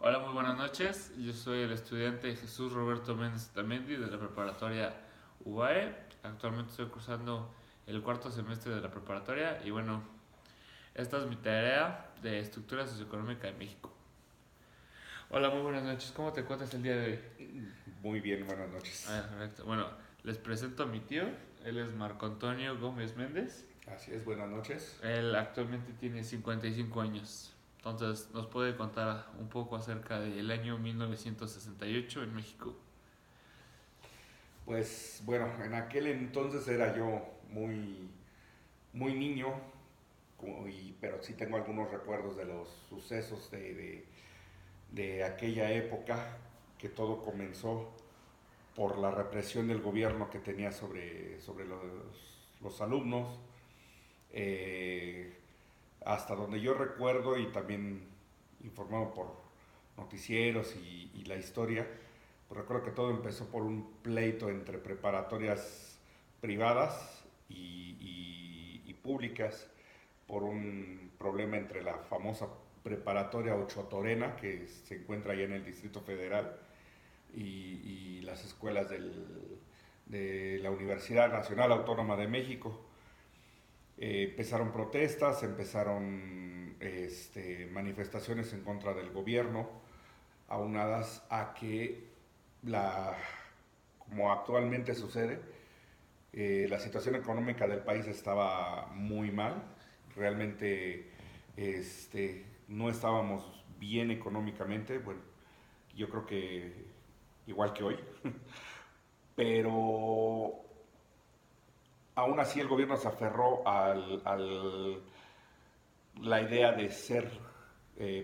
Hola, muy buenas noches. Yo soy el estudiante Jesús Roberto Méndez Tamendi de la preparatoria UAE. Actualmente estoy cursando el cuarto semestre de la preparatoria y bueno, esta es mi tarea de estructura socioeconómica de México. Hola, muy buenas noches. ¿Cómo te encuentras el día de hoy? Muy bien, buenas noches. Perfecto. Bueno, les presento a mi tío. Él es Marco Antonio Gómez Méndez. Así es, buenas noches. Él actualmente tiene 55 años. Entonces, nos puede contar un poco acerca del año 1968 en México. Pues bueno, en aquel entonces era yo muy niño, pero sí tengo algunos recuerdos de los sucesos de aquella época, que todo comenzó por la represión del gobierno que tenía sobre los alumnos. Eh, Hasta donde yo recuerdo y también informado por noticieros y la historia, pues recuerdo que todo empezó por un pleito entre preparatorias privadas y públicas, por un problema entre la famosa preparatoria Ocho Torena, que se encuentra allá en el Distrito Federal, y las escuelas de la Universidad Nacional Autónoma de México. Empezaron protestas, empezaron manifestaciones en contra del gobierno, aunadas a que, la, como actualmente sucede, la situación económica del país estaba muy mal. Realmente no estábamos bien económicamente. Bueno, yo creo que igual que hoy. Pero aún así el gobierno se aferró la idea de ser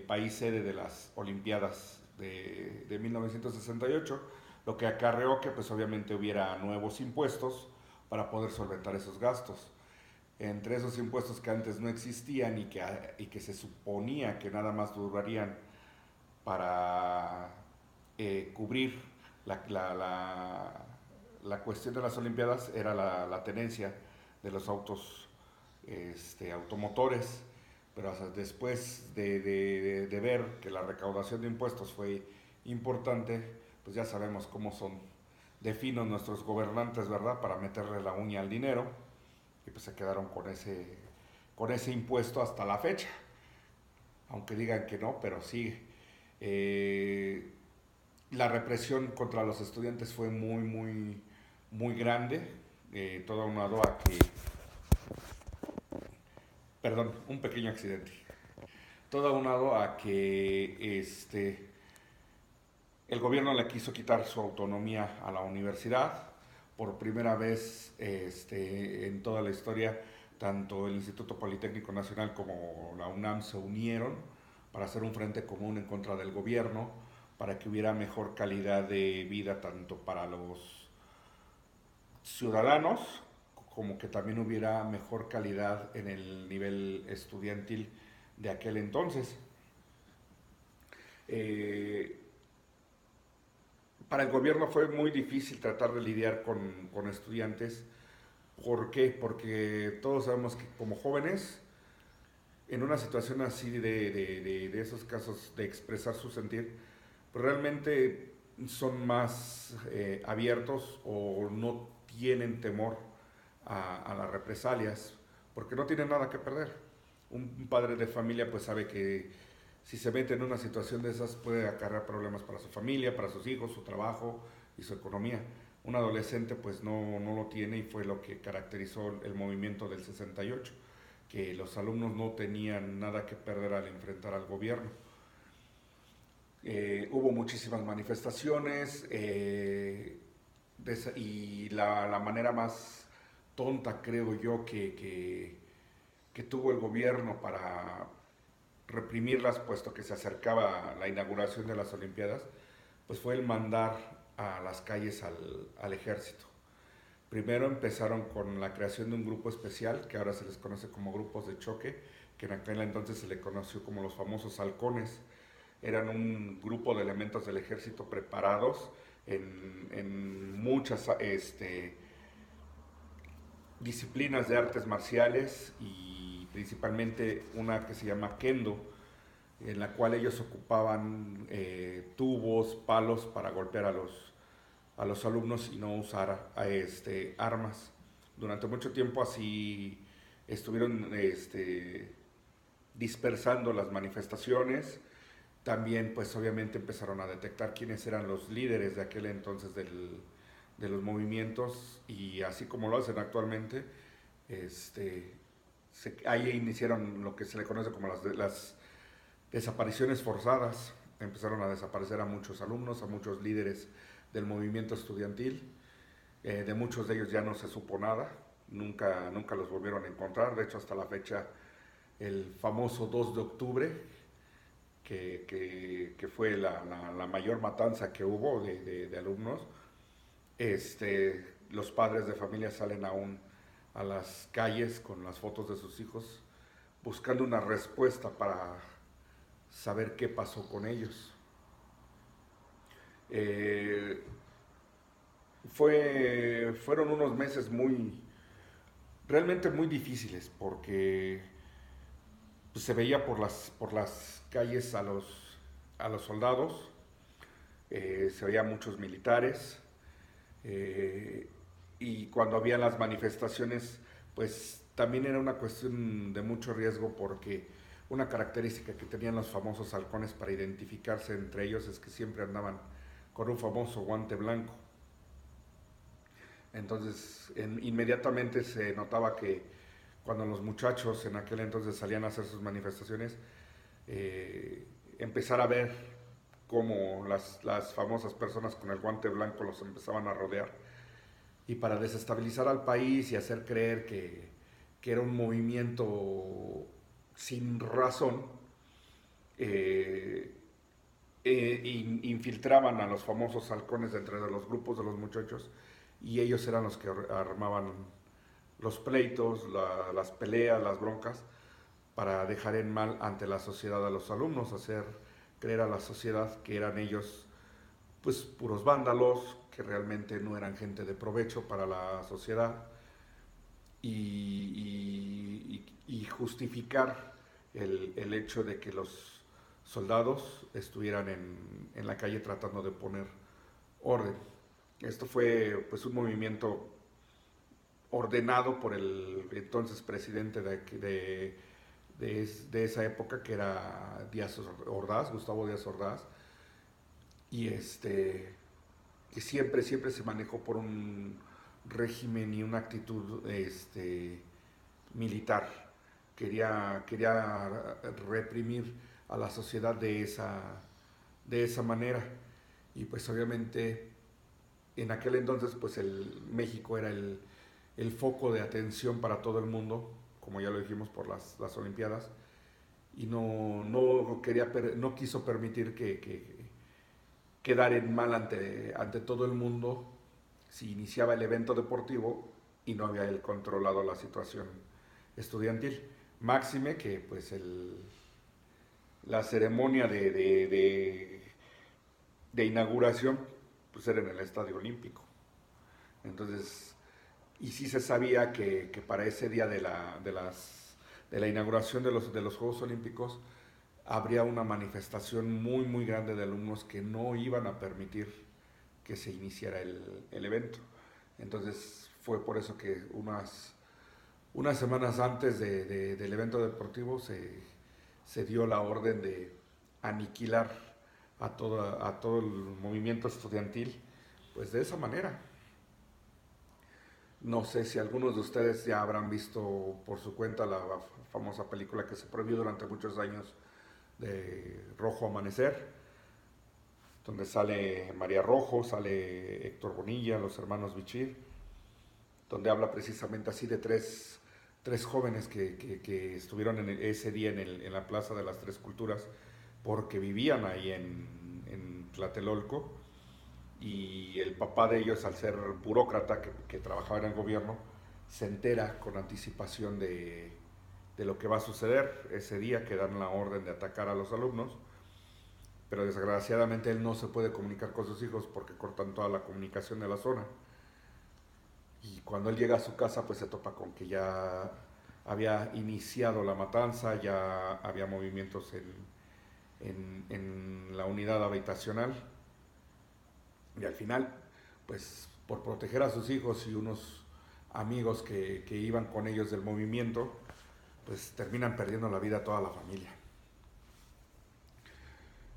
país sede de las Olimpiadas de 1968, lo que acarreó que pues obviamente hubiera nuevos impuestos para poder solventar esos gastos. Entre esos impuestos que antes no existían y que se suponía que nada más durarían para cubrir la cuestión de las Olimpiadas, era la tenencia de los autos automotores. Pero hasta después de ver que la recaudación de impuestos fue importante, pues ya sabemos cómo son de finos nuestros gobernantes, ¿verdad? Para meterle la uña al dinero, y pues se quedaron con ese impuesto hasta la fecha, aunque digan que no, pero sigue. Eh, la represión contra los estudiantes fue muy grande, todo aunado a que, perdón, un pequeño accidente, todo aunado a que el gobierno le quiso quitar su autonomía a la universidad. Por primera vez en toda la historia, tanto el Instituto Politécnico Nacional como la UNAM se unieron para hacer un frente común en contra del gobierno, para que hubiera mejor calidad de vida tanto para los ciudadanos como que también hubiera mejor calidad en el nivel estudiantil de aquel entonces. Eh, para el gobierno fue muy difícil tratar de lidiar con estudiantes. ¿Por qué? Porque todos sabemos que como jóvenes, en una situación así de esos casos de expresar su sentir, pues realmente son más abiertos o no tienen temor a las represalias, porque no tienen nada que perder. Un padre de familia pues sabe que si se mete en una situación de esas puede acarrear problemas para su familia, para sus hijos, su trabajo y su economía. Un adolescente pues no lo tiene, y fue lo que caracterizó el movimiento del 68, que los alumnos no tenían nada que perder al enfrentar al gobierno. Hubo muchísimas manifestaciones, y la manera más tonta, creo yo, que tuvo el gobierno para reprimirlas, puesto que se acercaba la inauguración de las Olimpiadas, pues fue el mandar a las calles al ejército. Primero empezaron con la creación de un grupo especial, que ahora se les conoce como grupos de choque, que en aquel entonces se le conoció como los famosos halcones. Eran un grupo de elementos del ejército preparados en muchas disciplinas de artes marciales, y principalmente una que se llama kendo, en la cual ellos ocupaban tubos, palos para golpear a los alumnos y no usar armas. Durante mucho tiempo así estuvieron dispersando las manifestaciones. También pues obviamente empezaron a detectar quiénes eran los líderes de aquel entonces de los movimientos, y así como lo hacen actualmente, ahí iniciaron lo que se le conoce como las desapariciones forzadas. Empezaron a desaparecer a muchos alumnos, a muchos líderes del movimiento estudiantil. De muchos de ellos ya no se supo nada, nunca los volvieron a encontrar. De hecho, hasta la fecha, el famoso 2 de octubre, que fue la mayor matanza que hubo de alumnos, los padres de familia salen aún a las calles con las fotos de sus hijos buscando una respuesta para saber qué pasó con ellos. Eh, Fueron unos meses realmente muy difíciles, porque pues, se veía por las calles a los soldados, se veía muchos militares, eh, y cuando había las manifestaciones, pues también era una cuestión de mucho riesgo, porque una característica que tenían los famosos halcones para identificarse entre ellos es que siempre andaban con un famoso guante blanco. Entonces, inmediatamente se notaba que cuando los muchachos en aquel entonces salían a hacer sus manifestaciones, empezar a ver cómo las famosas personas con el guante blanco los empezaban a rodear. Y para desestabilizar al país y hacer creer que era un movimiento sin razón, eh, infiltraban a los famosos halcones entre los grupos de los muchachos, y ellos eran los que armaban los pleitos, las peleas, las broncas, para dejar en mal ante la sociedad a los alumnos, hacer creer a la sociedad que eran ellos pues puros vándalos, que realmente no eran gente de provecho para la sociedad, y justificar el hecho de que los soldados estuvieran en la calle tratando de poner orden. Esto fue pues un movimiento ordenado por el entonces presidente de esa época, que era Díaz Ordaz, Gustavo Díaz Ordaz, y que siempre se manejó por un régimen y una actitud militar. Quería reprimir a la sociedad de esa manera. Y pues obviamente en aquel entonces pues México era el foco de atención para todo el mundo, como ya lo dijimos, por las Olimpiadas, y no quiso permitir que quedar en mal ante todo el mundo si iniciaba el evento deportivo y no había él controlado la situación estudiantil. Máxime que pues la ceremonia de inauguración pues era en el Estadio Olímpico. Entonces, y sí se sabía que para ese día de la inauguración de los Juegos Olímpicos habría una manifestación muy grande de alumnos que no iban a permitir que se iniciara el evento. Entonces fue por eso que unas semanas antes del evento deportivo se dio la orden de aniquilar a todo el movimiento estudiantil, pues de esa manera. No sé si algunos de ustedes ya habrán visto por su cuenta la famosa película que se prohibió durante muchos años, de Rojo Amanecer, donde sale María Rojo, sale Héctor Bonilla, los hermanos Bichir, donde habla precisamente así de tres jóvenes que estuvieron ese día en la Plaza de las Tres Culturas, porque vivían ahí en Tlatelolco, y el papá de ellos, al ser burócrata que trabajaba en el gobierno, se entera con anticipación de lo que va a suceder ese día, que dan la orden de atacar a los alumnos, pero desgraciadamente él no se puede comunicar con sus hijos porque cortan toda la comunicación de la zona. Y cuando él llega a su casa, pues se topa con que ya había iniciado la matanza, ya había movimientos en la unidad habitacional. Y al final, pues por proteger a sus hijos y unos amigos que iban con ellos del movimiento, pues terminan perdiendo la vida toda la familia.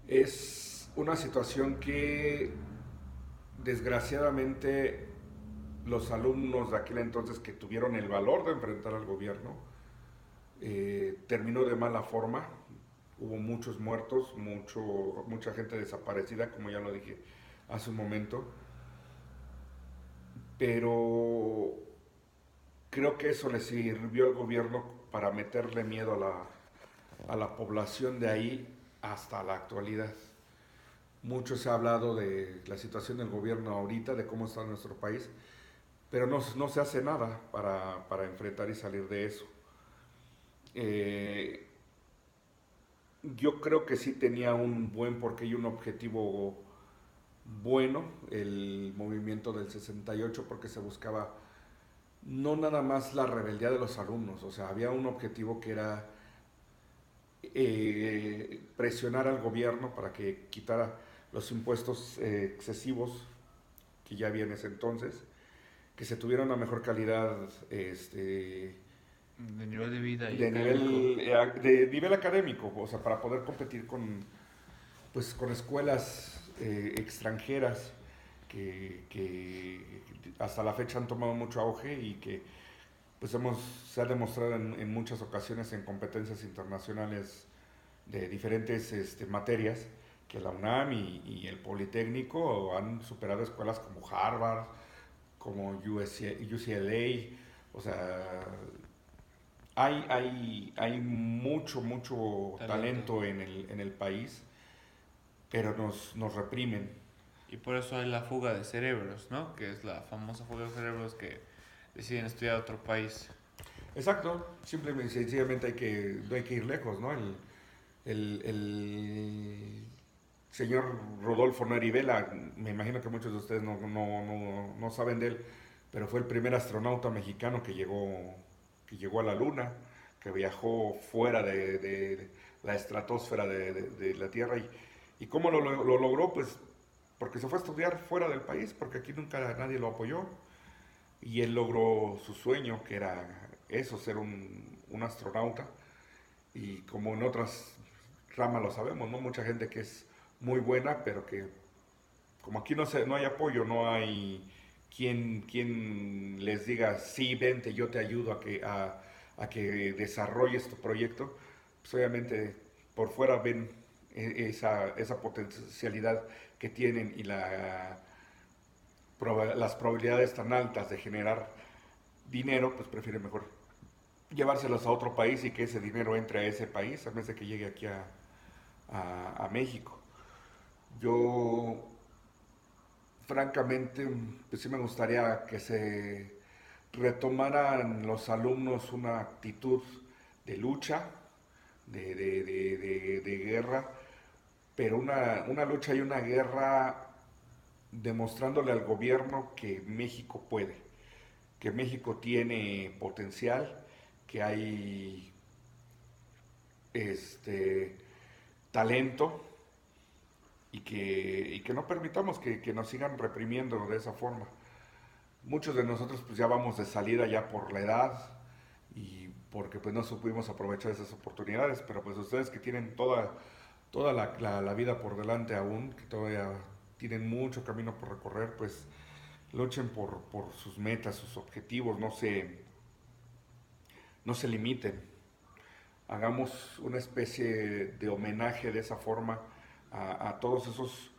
Es una situación que desgraciadamente los alumnos de aquel entonces que tuvieron el valor de enfrentar al gobierno terminó de mala forma. Hubo muchos muertos, mucha gente desaparecida, como ya lo dije hace un momento. Pero creo que eso le sirvió al gobierno para meterle miedo a la población de ahí hasta la actualidad. Mucho se ha hablado de la situación del gobierno ahorita, de cómo está nuestro país, pero no se hace nada para enfrentar y salir de eso. Eh, yo creo que sí tenía un buen porqué y un objetivo bueno el movimiento del 68 porque se buscaba no nada más la rebeldía de los alumnos, o sea, había un objetivo que era presionar al gobierno para que quitara los impuestos excesivos que ya había en ese entonces, que se tuviera una mejor calidad De nivel de vida y de académico. nivel académico, o sea, para poder competir pues, con escuelas extranjeras que hasta la fecha han tomado mucho auge y que pues se ha demostrado en muchas ocasiones en competencias internacionales de diferentes materias que la UNAM y el Politécnico han superado escuelas como Harvard, como UCLA, o sea, hay mucho Talento. talento en el país, pero nos reprimen. Y por eso hay la fuga de cerebros, ¿no? Que es la famosa fuga de cerebros que deciden estudiar a otro país. Exacto, simplemente sencillamente no hay que ir lejos, ¿no? El señor Rodolfo Neri Vela, me imagino que muchos de ustedes no saben de él, pero fue el primer astronauta mexicano que llegó a la Luna, que viajó fuera de la estratosfera de la Tierra. ¿Y cómo lo logró? Pues porque se fue a estudiar fuera del país, porque aquí nunca nadie lo apoyó. Y él logró su sueño, que era eso, ser un astronauta. Y como en otras ramas lo sabemos, ¿no? Mucha gente que es muy buena, pero que como aquí no hay apoyo, no hay quien les diga, sí, vente, yo te ayudo a que desarrolles tu proyecto, pues obviamente por fuera ven esa potencialidad que tienen y las probabilidades tan altas de generar dinero, pues prefieren mejor llevárselos a otro país y que ese dinero entre a ese país en vez de que llegue aquí a México. Yo, francamente, pues sí me gustaría que se retomaran los alumnos una actitud de lucha, de guerra, pero una lucha y una guerra demostrándole al gobierno que México puede, que México tiene potencial, que hay este talento y que no permitamos que nos sigan reprimiendo de esa forma. Muchos de nosotros pues ya vamos de salida ya por la edad y porque pues no supimos aprovechar esas oportunidades, pero pues ustedes que tienen toda la vida por delante aún, que todavía tienen mucho camino por recorrer, pues luchen por sus metas, sus objetivos, no se limiten. Hagamos una especie de homenaje de esa forma a todos esos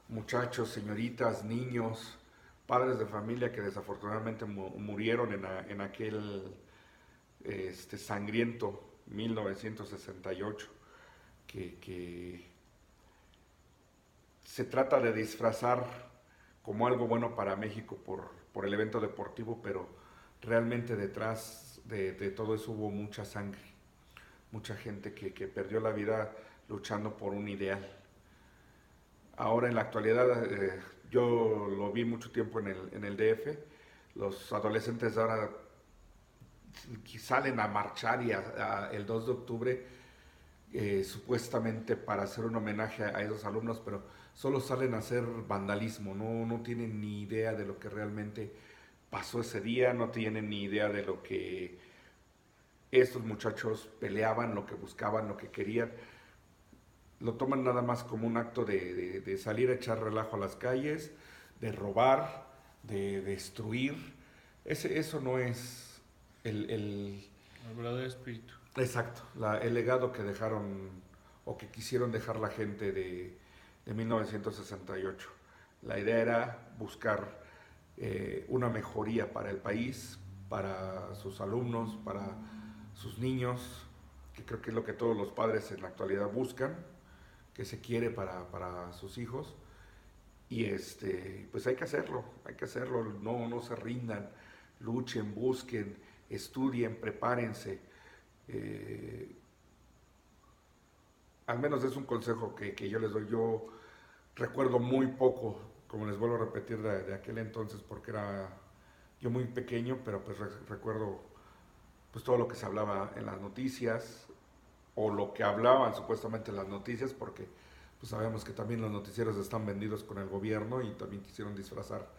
muchachos, señoritas, niños, padres de familia que desafortunadamente murieron en aquel sangriento 1968, que se trata de disfrazar como algo bueno para México por el evento deportivo, pero realmente detrás de todo eso hubo mucha sangre, mucha gente que perdió la vida luchando por un ideal. Ahora en la actualidad, yo lo vi mucho tiempo en el DF, los adolescentes ahora salen a marchar y el 2 de octubre supuestamente para hacer un homenaje a esos alumnos, pero solo salen a hacer vandalismo, no tienen ni idea de lo que realmente pasó ese día, no tienen ni idea de lo que estos muchachos peleaban, lo que buscaban, lo que querían. Lo toman nada más como un acto de salir a echar relajo a las calles, de robar, de destruir. Eso no es El verdadero espíritu. exacto, el legado que dejaron o que quisieron dejar la gente de 1968. La idea era buscar una mejoría para el país, para sus alumnos, para sus niños, que creo que es lo que todos los padres en la actualidad buscan, que se quiere para sus hijos. Y pues hay que hacerlo, no se rindan, luchen, busquen, estudien, prepárense. Eh, Al menos es un consejo que yo les doy. Yo recuerdo muy poco, como les vuelvo a repetir, de aquel entonces, porque era yo muy pequeño, pero pues recuerdo pues todo lo que se hablaba en las noticias, o lo que hablaban supuestamente en las noticias, porque pues sabemos que también los noticieros están vendidos con el gobierno y también quisieron disfrazar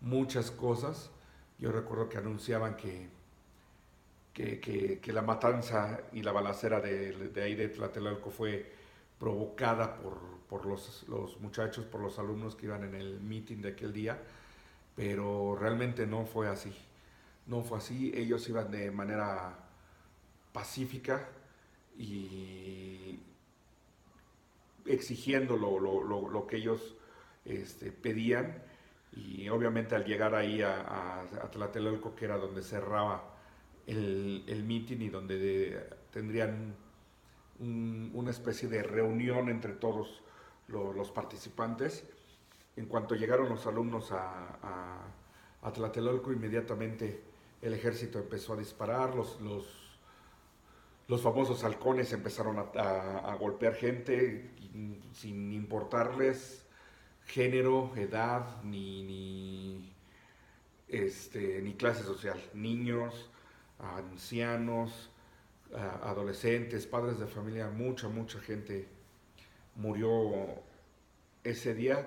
muchas cosas. Yo recuerdo que anunciaban que la matanza y la balacera de ahí de Tlatelolco fue provocada por los muchachos, por los alumnos que iban en el meeting de aquel día, pero realmente no fue así. No fue así, ellos iban de manera pacífica y exigiendo lo que ellos pedían, y obviamente al llegar ahí a Tlatelolco, que era donde cerraba el meeting y donde tendrían una especie de reunión entre todos los participantes. En cuanto llegaron los alumnos a Tlatelolco, inmediatamente el ejército empezó a disparar, los famosos halcones empezaron a golpear gente sin importarles género, edad, ni clase social. Niños, ancianos, adolescentes, padres de familia, mucha gente murió ese día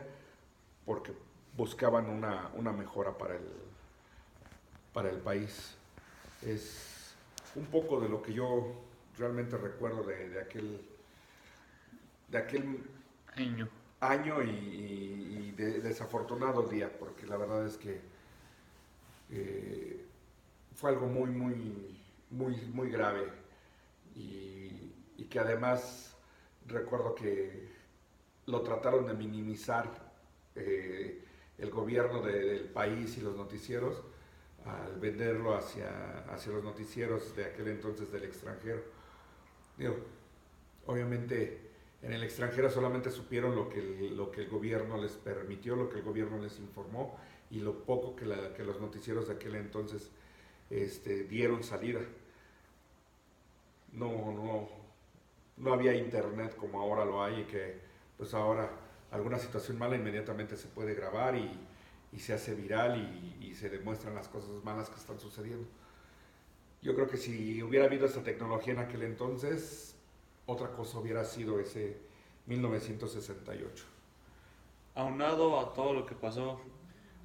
porque buscaban una mejora para el país. Es un poco de lo que yo realmente recuerdo de aquel Año. año y desafortunado día, porque la verdad es que eh, fue algo muy grave, y que además recuerdo que lo trataron de minimizar el gobierno del país y los noticieros al venderlo hacia los noticieros de aquel entonces del extranjero. Digo, obviamente en el extranjero solamente supieron lo que el gobierno les permitió, lo que el gobierno les informó, y lo poco que los noticieros de aquel entonces dieron salida. No había internet como ahora lo hay, y que pues ahora alguna situación mala inmediatamente se puede grabar y se hace viral y se demuestran las cosas malas que están sucediendo. Yo creo que si hubiera habido esa tecnología en aquel entonces, otra cosa hubiera sido ese 1968. Aunado a todo lo que pasó,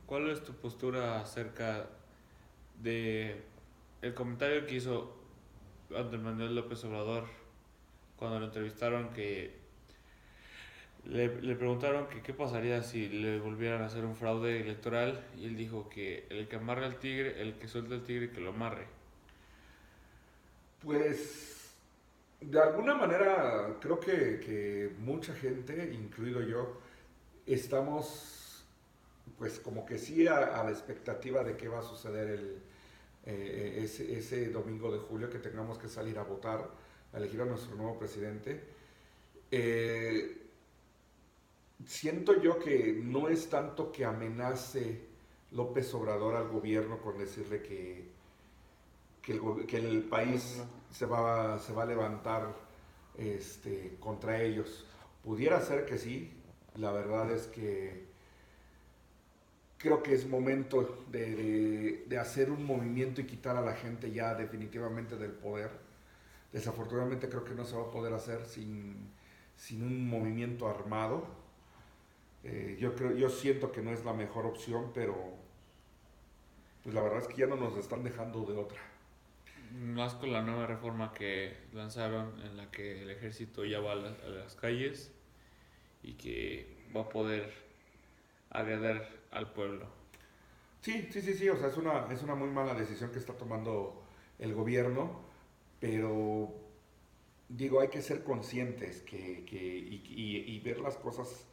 ¿cuál es tu postura acerca de el comentario que hizo Andrés Manuel López Obrador cuando lo entrevistaron, que le preguntaron que qué pasaría si le volvieran a hacer un fraude electoral, y él dijo que el que amarre al tigre, el que suelta al tigre, que lo amarre? Pues de alguna manera creo que mucha gente, incluido yo, estamos pues como que sí a la expectativa de qué va a suceder ese domingo de julio, que tengamos que salir a votar, a elegir a nuestro nuevo presidente. Eh, Siento yo que no es tanto que amenace López Obrador al gobierno con decirle que el país se va a levantar contra ellos. Pudiera ser que sí, la verdad es que creo que es momento de hacer un movimiento y quitar a la gente ya definitivamente del poder. Desafortunadamente creo que no se va a poder hacer sin un movimiento armado. Yo siento que no es la mejor opción, pero pues la verdad es que ya no nos están dejando de otra. Más con la nueva reforma que lanzaron en la que el ejército ya va a las calles y que va a poder agredir al pueblo. Sí, sí, sí, sí, o sea, es una muy mala decisión que está tomando el gobierno, pero digo, hay que ser conscientes y ver las cosas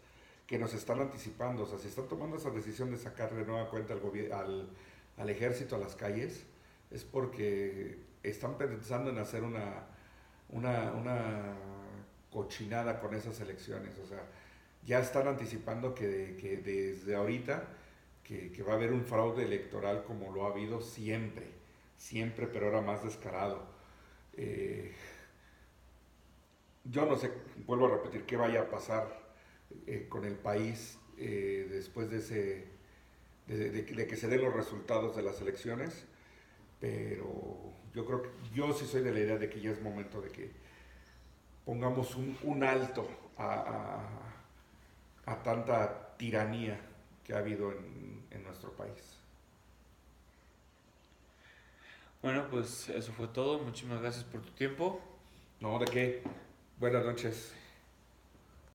que nos están anticipando. O sea, si están tomando esa decisión de sacar de nueva cuenta al ejército a las calles, es porque están pensando en hacer una cochinada con esas elecciones. O sea, ya están anticipando que desde ahorita que va a haber un fraude electoral como lo ha habido siempre, siempre, pero ahora más descarado. Eh, yo no sé, vuelvo a repetir, qué vaya a pasar con el país después de que se den los resultados de las elecciones, pero yo sí soy de la idea de que ya es momento de que pongamos un alto a tanta tiranía que ha habido en nuestro país. Bueno, pues eso fue todo. Muchísimas gracias por tu tiempo. No, ¿de qué? Buenas noches.